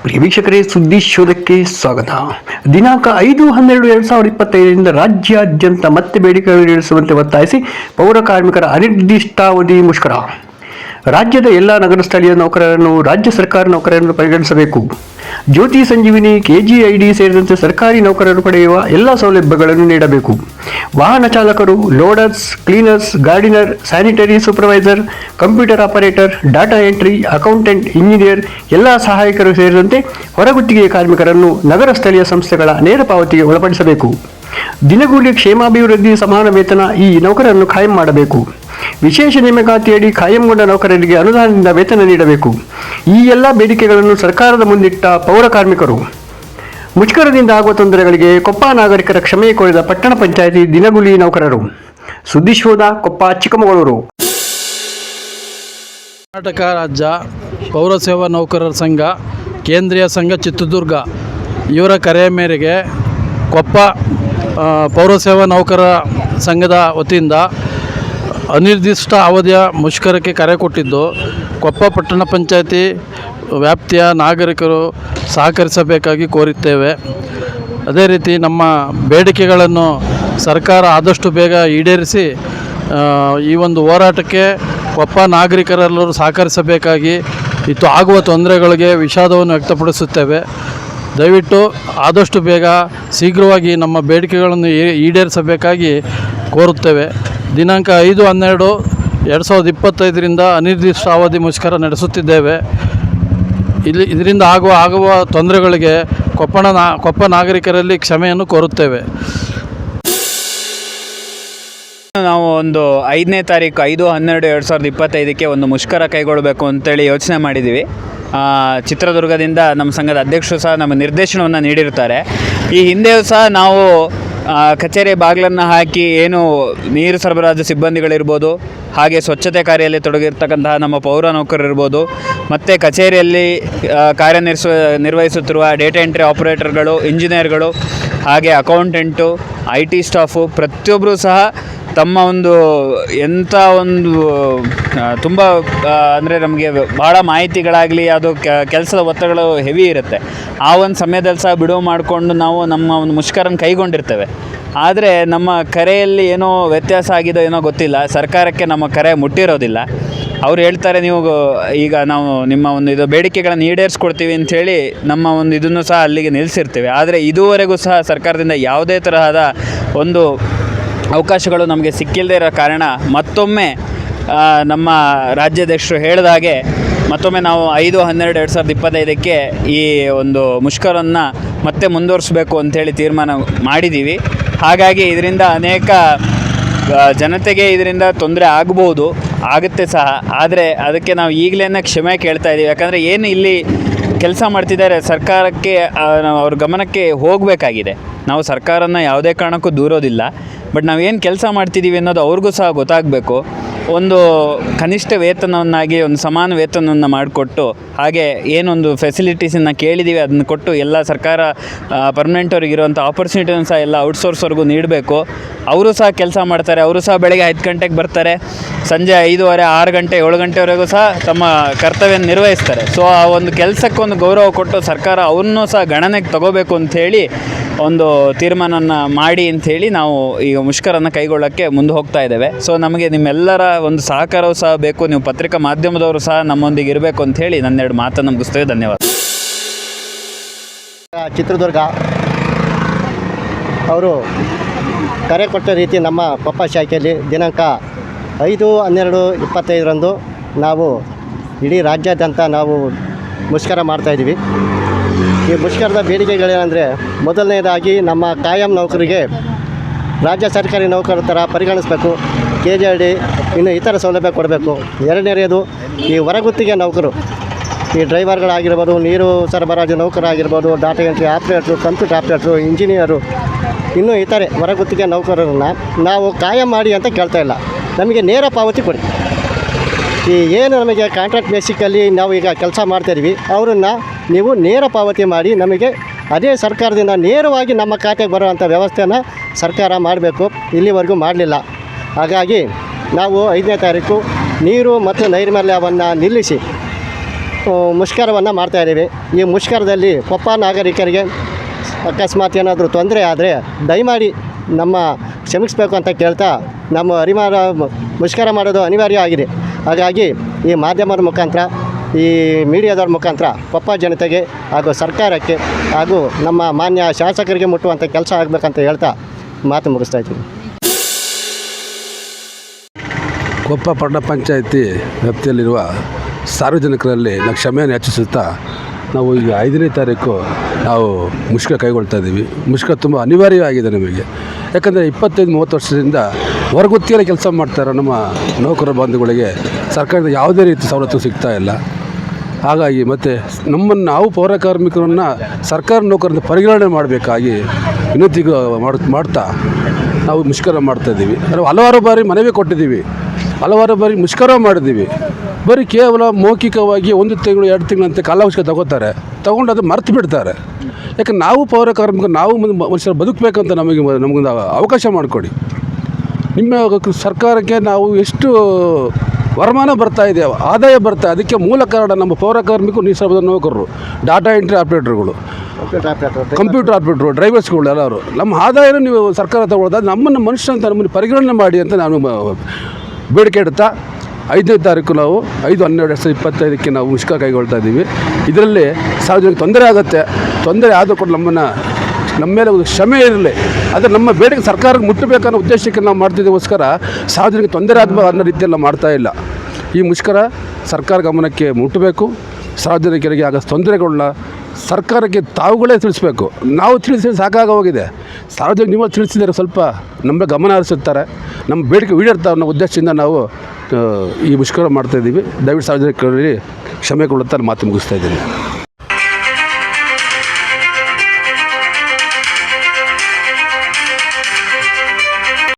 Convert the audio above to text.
ಪ್ರಿಯ ವೀಕ್ಷಕರೇ, ಸುದ್ದಿ ಶೋಧಕ್ಕೆ ಸ್ವಾಗತ. ದಿನಾಂಕ 5/12/2025 ರಾಜ್ಯಾದ್ಯಂತ ಮತ್ತೆ ಬೇಡಿಕೆಗಳು ಈಡೇರಿಸುವಂತೆ ಒತ್ತಾಯಿಸಿ ಪೌರ ಕಾರ್ಮಿಕರ ಅನಿರ್ದಿಷ್ಟಾವಧಿ ಮುಷ್ಕರ. ರಾಜ್ಯದ ಎಲ್ಲ ನಗರ ಸ್ಥಳೀಯ ನೌಕರರನ್ನು ರಾಜ್ಯ ಸರ್ಕಾರ ನೌಕರರನ್ನು ಪರಿಗಣಿಸಬೇಕು. ಜ್ಯೋತಿ ಸಂಜೀವಿನಿ, ಕೆಜಿಐಡಿ ಸೇರಿದಂತೆ ಸರ್ಕಾರಿ ನೌಕರರು ಪಡೆಯುವ ಎಲ್ಲ ಸೌಲಭ್ಯಗಳನ್ನು ನೀಡಬೇಕು. ವಾಹನ ಚಾಲಕರು, loaders, cleaners, gardener, sanitary supervisor, computer operator, data entry, accountant, engineer, ಎಲ್ಲ ಸಹಾಯಕರು ಸೇರಿದಂತೆ ಹೊರಗುತ್ತಿಗೆ ಕಾರ್ಮಿಕರನ್ನು ನಗರ ಸ್ಥಳೀಯ ಸಂಸ್ಥೆಗಳ ನೇರ ಪಾವತಿಗೆ ಒಳಪಡಿಸಬೇಕು. ದಿನಗೂಲಿ ಕ್ಷೇಮಾಭಿವೃದ್ಧಿ ಸಮಾನ ವೇತನ ಈ ನೌಕರರನ್ನು ಖಾಯಂ ಮಾಡಬೇಕು. ವಿಶೇಷ ನೇಮಕಾತಿಯಡಿ ಖಾಯಂಗೊಂಡ ನೌಕರರಿಗೆ ಅನುದಾನದಿಂದ ವೇತನ ನೀಡಬೇಕು. ಈ ಎಲ್ಲ ಬೇಡಿಕೆಗಳನ್ನು ಸರ್ಕಾರದ ಮುಂದಿಟ್ಟ ಪೌರ ಕಾರ್ಮಿಕರು. ಮುಷ್ಕರದಿಂದ ಆಗುವ ತೊಂದರೆಗಳಿಗೆ ಕೊಪ್ಪ ನಾಗರಿಕರ ಕ್ಷಮೆ ಕೋರಿದ ಪಟ್ಟಣ ಪಂಚಾಯಿತಿ ದಿನಗೂಲಿ ನೌಕರರು. ಸುದ್ದಿಶೋಧ, ಕೊಪ್ಪ, ಚಿಕ್ಕಮಗಳೂರು. ಕರ್ನಾಟಕ ರಾಜ್ಯ ಪೌರಸೇವಾ ನೌಕರರ ಸಂಘ, ಕೇಂದ್ರೀಯ ಸಂಘ ಚಿತ್ರದುರ್ಗ ಇವರ ಕರೆಯ ಮೇರೆಗೆ ಕೊಪ್ಪ ಪೌರಸೇವಾ ನೌಕರರ ಸಂಘದ ವತಿಯಿಂದ ಅನಿರ್ದಿಷ್ಟ ಅವಧಿಯ ಮುಷ್ಕರಕ್ಕೆ ಕರೆ ಕೊಟ್ಟಿದ್ದು, ಕೊಪ್ಪ ಪಟ್ಟಣ ಪಂಚಾಯತಿ ವ್ಯಾಪ್ತಿಯ ನಾಗರಿಕರು ಸಹಕರಿಸಬೇಕಾಗಿ ಕೋರುತ್ತೇವೆ. ಅದೇ ರೀತಿ ನಮ್ಮ ಬೇಡಿಕೆಗಳನ್ನು ಸರ್ಕಾರ ಆದಷ್ಟು ಬೇಗ ಈಡೇರಿಸಿ ಈ ಒಂದು ಹೋರಾಟಕ್ಕೆ ಕೊಪ್ಪ ನಾಗರಿಕರೆಲ್ಲರೂ ಸಹಕರಿಸಬೇಕಾಗಿ ಆಗುವ ತೊಂದರೆಗಳಿಗೆ ವಿಷಾದವನ್ನು ವ್ಯಕ್ತಪಡಿಸುತ್ತೇವೆ. ದಯವಿಟ್ಟು ಆದಷ್ಟು ಬೇಗ ಶೀಘ್ರವಾಗಿ ನಮ್ಮ ಬೇಡಿಕೆಗಳನ್ನು ಈಡೇರಿಸಬೇಕಾಗಿ ಕೋರುತ್ತೇವೆ. ದಿನಾಂಕ 5/12/2025 ಅನಿರ್ದಿಷ್ಟ ಅವಧಿ ಮುಷ್ಕರ ನಡೆಸುತ್ತಿದ್ದೇವೆ. ಇದರಿಂದ ಆಗುವ ತೊಂದರೆಗಳಿಗೆ ಕೊಪ್ಪ ನಾಗರಿಕರಲ್ಲಿ ಕ್ಷಮೆಯನ್ನು ಕೋರುತ್ತೇವೆ. ನಾವು ಒಂದು 5ನೇ ತಾರೀಕು 5/12/2025 ಒಂದು ಮುಷ್ಕರ ಕೈಗೊಳ್ಳಬೇಕು ಅಂತೇಳಿ ಯೋಚನೆ ಮಾಡಿದ್ದೀವಿ. ಚಿತ್ರದುರ್ಗದಿಂದ ನಮ್ಮ ಸಂಘದ ಅಧ್ಯಕ್ಷರು ಸಹ ನಮ್ಮ ನಿರ್ದೇಶನವನ್ನು ನೀಡಿರ್ತಾರೆ. ಈ ಹಿಂದೆಯೂ ಸಹ ನಾವು ಕಚೇರಿ ಬಾಗಿಲನ್ನು ಹಾಕಿ ಏನು ನೀರು ಸರಬರಾಜು ಸಿಬ್ಬಂದಿಗಳಿರ್ಬೋದು, ಹಾಗೆ ಸ್ವಚ್ಛತೆ ಕಾರ್ಯದಲ್ಲಿ ತೊಡಗಿರ್ತಕ್ಕಂತಹ ನಮ್ಮ ಪೌರ ನೌಕರರಿರ್ಬೋದು, ಮತ್ತು ಕಚೇರಿಯಲ್ಲಿ ನಿರ್ವಹಿಸುತ್ತಿರುವ ಡೇಟಾ ಎಂಟ್ರಿ ಆಪರೇಟರ್ಗಳು, ಇಂಜಿನಿಯರ್ಗಳು, ಹಾಗೆ ಅಕೌಂಟೆಂಟು, IT ಸ್ಟಾಫು ಪ್ರತಿಯೊಬ್ಬರೂ ಸಹ ತಮ್ಮ ಎಂಥ ತುಂಬ ಅಂದರೆ ನಮಗೆ ಭಾಳ ಮಾಹಿತಿಗಳಾಗಲಿ, ಅದು ಕೆಲಸದ ಒತ್ತಡಗಳು ಹೆವಿ ಇರುತ್ತೆ. ಆ ಒಂದು ಸಮಯದಲ್ಲಿ ಸಹ ಬಿಡುವು ಮಾಡಿಕೊಂಡು ನಾವು ನಮ್ಮ ಒಂದು ಮುಷ್ಕರನ ಕೈಗೊಂಡಿರ್ತೇವೆ. ಆದರೆ ನಮ್ಮ ಕರೆಯಲ್ಲಿ ಏನೋ ವ್ಯತ್ಯಾಸ ಆಗಿದೋ ಏನೋ ಗೊತ್ತಿಲ್ಲ, ಸರ್ಕಾರಕ್ಕೆ ನಮ್ಮ ಕರೆ ಮುಟ್ಟಿರೋದಿಲ್ಲ. ಅವ್ರು ಹೇಳ್ತಾರೆ, ನೀವು ಈಗ ನಾವು ನಿಮ್ಮ ಇದು ಬೇಡಿಕೆಗಳನ್ನು ಈಡೇರಿಸ್ಕೊಡ್ತೀವಿ ಅಂಥೇಳಿ ನಮ್ಮ ಇದನ್ನು ಸಹ ಅಲ್ಲಿಗೆ ನಿಲ್ಲಿಸಿರ್ತೀವಿ. ಆದರೆ ಇದುವರೆಗೂ ಸಹ ಸರ್ಕಾರದಿಂದ ಯಾವುದೇ ತರಹದ ಅವಕಾಶಗಳು ನಮಗೆ ಸಿಕ್ಕಿಲ್ಲದೆ ಇರೋ ಕಾರಣ ಮತ್ತೊಮ್ಮೆ ನಮ್ಮ ರಾಜ್ಯಾಧ್ಯಕ್ಷರು ಹೇಳಿದ ಹಾಗೆ ಮತ್ತೊಮ್ಮೆ ನಾವು 5/12/2025 ಈ ಒಂದು ಮುಷ್ಕರವನ್ನು ಮತ್ತೆ ಮುಂದುವರಿಸಬೇಕು ಅಂಥೇಳಿ ತೀರ್ಮಾನ ಮಾಡಿದ್ದೀವಿ. ಹಾಗಾಗಿ ಇದರಿಂದ ಅನೇಕ ಜನತೆಗೆ ಇದರಿಂದ ತೊಂದರೆ ಆಗುತ್ತೆ ಸಹ. ಆದರೆ ಅದಕ್ಕೆ ನಾವು ಈಗಲೇ ಕ್ಷಮೆ ಕೇಳ್ತಾ ಇದ್ದೀವಿ. ಯಾಕಂದರೆ ಏನು ಇಲ್ಲಿ ಕೆಲಸ ಮಾಡ್ತಿದ್ದಾರೆ ಸರ್ಕಾರಕ್ಕೆ ಅವ್ರ ಗಮನಕ್ಕೆ ಹೋಗಬೇಕಾಗಿದೆ. ನಾವು ಸರ್ಕಾರನ ಯಾವುದೇ ಕಾರಣಕ್ಕೂ ದೂರೋದಿಲ್ಲ, ಬಟ್ ನಾವೇನು ಕೆಲಸ ಮಾಡ್ತಿದ್ದೀವಿ ಅನ್ನೋದು ಅವ್ರಿಗೂ ಸಹ ಗೊತ್ತಾಗಬೇಕು. ಒಂದು ಕನಿಷ್ಠ ವೇತನವನ್ನಾಗಿ ಒಂದು ಸಮಾನ ವೇತನವನ್ನು ಮಾಡಿಕೊಟ್ಟು, ಹಾಗೆ ಏನೊಂದು ಫೆಸಿಲಿಟೀಸನ್ನು ಕೇಳಿದ್ದೀವಿ ಅದನ್ನು ಕೊಟ್ಟು ಎಲ್ಲ ಸರ್ಕಾರ ಪರ್ಮನೆಂಟ್ ಅವ್ರಿಗಿರುವಂಥ ಆಪರ್ಚುನಿಟಿಯನ್ನು ಸಹ ಎಲ್ಲ ಔಟ್ಸೋರ್ಸ್ವರೆಗೂ ನೀಡಬೇಕು. ಅವರು ಸಹ ಕೆಲಸ ಮಾಡ್ತಾರೆ. ಅವರು ಸಹ ಬೆಳಗ್ಗೆ 5 ಗಂಟೆಗೆ ಬರ್ತಾರೆ, ಸಂಜೆ 5:30, 6 ಗಂಟೆ, 7 ಗಂಟೆವರೆಗೂ ಸಹ ತಮ್ಮ ಕರ್ತವ್ಯ ನಿರ್ವಹಿಸ್ತಾರೆ. ಸೊ ಆ ಒಂದು ಕೆಲಸಕ್ಕೊಂದು ಗೌರವ ಕೊಟ್ಟು ಸರ್ಕಾರ ಅವ್ರನ್ನೂ ಸಹ ಗಣನೆಗೆ ತಗೋಬೇಕು ಅಂಥೇಳಿ ಒಂದು ತೀರ್ಮಾನವನ್ನು ಮಾಡಿ ಅಂಥೇಳಿ ನಾವು ಈಗ ಮುಷ್ಕರನ್ನು ಕೈಗೊಳ್ಳೋಕ್ಕೆ ಮುಂದೆ ಹೋಗ್ತಾ ಇದ್ದೇವೆ. ಸೊ ನಮಗೆ ನಿಮ್ಮೆಲ್ಲರ ಒಂದು ಸಹಕಾರವೂ ಸಹ ಬೇಕು. ನೀವು ಪತ್ರಿಕಾ ಮಾಧ್ಯಮದವರು ಸಹ ನಮ್ಮೊಂದಿಗೆ ಇರಬೇಕು ಅಂಥೇಳಿ ನನ್ನೆರಡು ಮಾತನ್ನು ಮುಗಿಸ್ತೇವೆ. ಧನ್ಯವಾದ. ಚಿತ್ರದುರ್ಗ ಅವರು ಕರೆ ಕೊಟ್ಟ ರೀತಿ ನಮ್ಮ ಕೊಪ್ಪ ಶಾಖೆಯಲ್ಲಿ ದಿನಾಂಕ 5/12/25 ನಾವು ಇಡೀ ರಾಜ್ಯಾದ್ಯಂತ ನಾವು ಮುಷ್ಕರ ಮಾಡ್ತಾಯಿದ್ದೀವಿ. ಈ ಮುಷ್ಕರದ ಬೇಡಿಕೆಗಳೇನೆಂದರೆ, ಮೊದಲನೇದಾಗಿ ನಮ್ಮ ಕಾಯಂ ನೌಕರಿಗೆ ರಾಜ್ಯ ಸರ್ಕಾರಿ ನೌಕರರ ಥರ ಪರಿಗಣಿಸಬೇಕು. KGID ಇನ್ನು ಇತರ ಸೌಲಭ್ಯ ಕೊಡಬೇಕು. ಎರಡನೇದು, ಈ ಹೊರಗುತ್ತಿಗೆ ನೌಕರು, ಈ ಡ್ರೈವರ್ಗಳಾಗಿರ್ಬೋದು, ನೀರು ಸರಬರಾಜು ನೌಕರಾಗಿರ್ಬೋದು, data entry operator, computer operator, engineer, ಇನ್ನೂ ಇತರೆ ಹೊರಗುತ್ತಿಗೆ ನೌಕರರನ್ನು ನಾವು ಕಾಯಂ ಮಾಡಿ ಅಂತ ಕೇಳ್ತಾ ಇಲ್ಲ, ನಮಗೆ ನೇರ ಪಾವತಿ ಕೊಡಿ. ಈ ಏನು ನಮಗೆ ಕಾಂಟ್ರಾಕ್ಟ್ ಬೇಸಿಕಲ್ಲಿ ನಾವು ಈಗ ಕೆಲಸ ಮಾಡ್ತಾಯಿದ್ವಿ, ಅವರನ್ನು ನೀವು ನೇರ ಪಾವತಿ ಮಾಡಿ ನಮಗೆ ಅದೇ ಸರ್ಕಾರದಿಂದ ನೇರವಾಗಿ ನಮ್ಮ ಖಾತೆಗೆ ಬರುವಂಥ ವ್ಯವಸ್ಥೆಯನ್ನು ಸರ್ಕಾರ ಮಾಡಬೇಕು. ಇಲ್ಲಿವರೆಗೂ ಮಾಡಲಿಲ್ಲ. ಹಾಗಾಗಿ ನಾವು 5ನೇ ತಾರೀಕು ನೀರು ಮತ್ತು ನೈರ್ಮಲ್ಯವನ್ನು ನಿಲ್ಲಿಸಿ ಮುಷ್ಕರವನ್ನು ಮಾಡ್ತಾಯಿದ್ದೀವಿ. ಈ ಮುಷ್ಕರದಲ್ಲಿ ಕೊಪ್ಪ ನಾಗರಿಕರಿಗೆ ಅಕಸ್ಮಾತ್ ಏನಾದರೂ ತೊಂದರೆ ಆದರೆ ದಯಮಾಡಿ ನಮ್ಮ ಕ್ಷಮಿಸಬೇಕು ಅಂತ ಕೇಳ್ತಾ ನಮ್ಮ ಮುಷ್ಕರ ಮಾಡೋದು ಅನಿವಾರ್ಯ ಆಗಿದೆ. ಹಾಗಾಗಿ ಈ ಮಾಧ್ಯಮದ ಮುಖಾಂತರ, ಈ ಮೀಡಿಯಾದವ್ರ ಮುಖಾಂತರ ಕೊಪ್ಪ ಜನತೆಗೆ ಹಾಗೂ ಸರ್ಕಾರಕ್ಕೆ ಹಾಗೂ ನಮ್ಮ ಮಾನ್ಯ ಶಾಸಕರಿಗೆ ಮುಟ್ಟುವಂಥ ಕೆಲಸ ಆಗಬೇಕಂತ ಹೇಳ್ತಾ ಮಾತು ಮುಗಿಸ್ತಾ ಇದ್ದೀನಿ. ಕೊಪ್ಪ ಪಟ್ಟಣ ಪಂಚಾಯಿತಿ ವ್ಯಾಪ್ತಿಯಲ್ಲಿರುವ ಸಾರ್ವಜನಿಕರಲ್ಲಿ ನಾವು ಕ್ಷಮೆಯನ್ನು ಯಾಚಿಸುತ್ತಾ ನಾವು ಈಗ 5ನೇ ತಾರೀಕು ನಾವು ಮುಷ್ಕರ ಕೈಗೊಳ್ತಾ ಇದ್ದೀವಿ. ಮುಷ್ಕರ ತುಂಬ ಅನಿವಾರ್ಯವಾಗಿದೆ ನಮಗೆ. ಯಾಕಂದರೆ 25-30 ವರ್ಷದಿಂದ ಹೊರಗುತ್ತಿಯಲ್ಲಿ ಕೆಲಸ ಮಾಡ್ತಾರೆ ನಮ್ಮ ನೌಕರ ಬಂಧುಗಳಿಗೆ ಸರ್ಕಾರದ ಯಾವುದೇ ರೀತಿ ಸವಲತ್ತು ಸಿಗ್ತಾ ಇಲ್ಲ. ಹಾಗಾಗಿ ಮತ್ತು ನಾವು ಪೌರ ಕಾರ್ಮಿಕರನ್ನು ಸರ್ಕಾರ ನೌಕರರಿಂದ ಪರಿಗಣನೆ ಮಾಡಬೇಕಾಗಿ ವಿನಂತಿ ಮಾಡ್ತಾ ನಾವು ಮುಷ್ಕರ ಮಾಡ್ತಾಯಿದ್ದೀವಿ. ನಾವು ಹಲವಾರು ಬಾರಿ ಮನವಿ ಕೊಟ್ಟಿದ್ದೀವಿ, ಹಲವಾರು ಬಾರಿ ಮುಷ್ಕರ ಮಾಡಿದ್ದೀವಿ. ಬರೀ ಕೇವಲ ಮೌಖಿಕವಾಗಿ 1 ತಿಂಗಳು 2 ತಿಂಗಳಂತೆ ಕಾಲಾವಕಾಶ ತಗೊಂಡು ಅದು ಮರೆತು ಬಿಡ್ತಾರೆ. ಯಾಕೆ ನಾವು ಪೌರ ಕಾರ್ಮಿಕರು, ನಾವು ಮನುಷ್ಯರು ಬದುಕಬೇಕಂತ ನಮಗೊಂದು ಅವಕಾಶ ಮಾಡಿಕೊಡಿ. ನಿಮ್ಮ ಸರ್ಕಾರಕ್ಕೆ ನಾವು ಎಷ್ಟು ವರಮಾನ ಬರ್ತಾ ಇದೆ, ಆದಾಯ ಬರ್ತಾ, ಅದಕ್ಕೆ ಮೂಲ ಕಾರಣ ನಮ್ಮ ಪೌರ ಕಾರ್ಮಿಕರು, ನಿಸರ್ಗದ ನೌಕರರು, ಡಾಟಾ ಎಂಟ್ರಿ ಆಪ್ರೇಟರ್ಗಳು, ಕಂಪ್ಯೂಟರ್ ಆಪ್ರೇಟರು, ಡ್ರೈವರ್ಸ್ಗಳು ಎಲ್ಲರೂ. ನಮ್ಮ ಆದಾಯನೂ ನೀವು ಸರ್ಕಾರ ತಗೊಳ್ಳೋದು ನಮ್ಮನ್ನು ಮನುಷ್ಯ ಅಂತ ನಮ್ಮನ್ನು ಪರಿಗಣನೆ ಮಾಡಿ ಅಂತ ನಾನು ಬೇಡಿಕೆ ಇಡ್ತಾ 5ನೇ ತಾರೀಕು ನಾವು 5/12/2025 ನಾವು ಮುಷ್ಕರ ಕೈಗೊಳ್ತಾ ಇದ್ದೀವಿ. ಇದರಲ್ಲಿ ಸಾರ್ವಜನಿಕ ತೊಂದರೆ ಆಗುತ್ತೆ. ತೊಂದರೆ ಆದರೂ ಕೂಡ ನಮ್ಮ ಮೇಲೆ ಒಂದು ಕ್ಷಮೆ ಇರಲಿ. ಆದರೆ ನಮ್ಮ ಬೇಡಿಕೆ ಸರ್ಕಾರಕ್ಕೆ ಮುಟ್ಟಬೇಕನ್ನೋ ಉದ್ದೇಶಕ್ಕೆ ನಾವು ಮಾಡ್ತಿದ್ದೆಗೋಸ್ಕರ ಸಾರ್ವಜನಿಕ ತೊಂದರೆ ಆಗಬೇಕು ಅನ್ನೋ ರೀತಿಯಲ್ಲಿ ನಾವು ಮಾಡ್ತಾ ಇಲ್ಲ. ಈ ಮುಷ್ಕರ ಸರ್ಕಾರ ಗಮನಕ್ಕೆ ಮುಟ್ಟಬೇಕು. ಸಾರ್ವಜನಿಕರಿಗೆ ಆಗ ತೊಂದರೆಗಳನ್ನ ಸರ್ಕಾರಕ್ಕೆ ತಾವುಗಳೇ ತಿಳಿಸ್ಬೇಕು. ನಾವು ತಿಳಿಸಿ ಸಾಕಾಗೋಗಿದೆ. ಸಾರ್ವಜನಿಕ ನೀವು ತಿಳಿಸಿದರೆ ಸ್ವಲ್ಪ ನಮ್ಮ ಗಮನ ಹರಿಸುತ್ತಾರೆ, ನಮ್ಮ ಬೇಡಿಕೆ ಈಡೇರ್ತಾವೆ ಅನ್ನೋ ಉದ್ದೇಶದಿಂದ ನಾವು ಈ ಮುಷ್ಕರ ಮಾಡ್ತಾಯಿದ್ದೀವಿ. ದಯವಿಟ್ಟು ಸಾರ್ವಜನಿಕರಲ್ಲಿ ಕ್ಷಮೆ ಕೊಡುತ್ತಾ ಮಾತು ಮುಗಿಸ್ತಾ ಇದ್ದೀನಿ.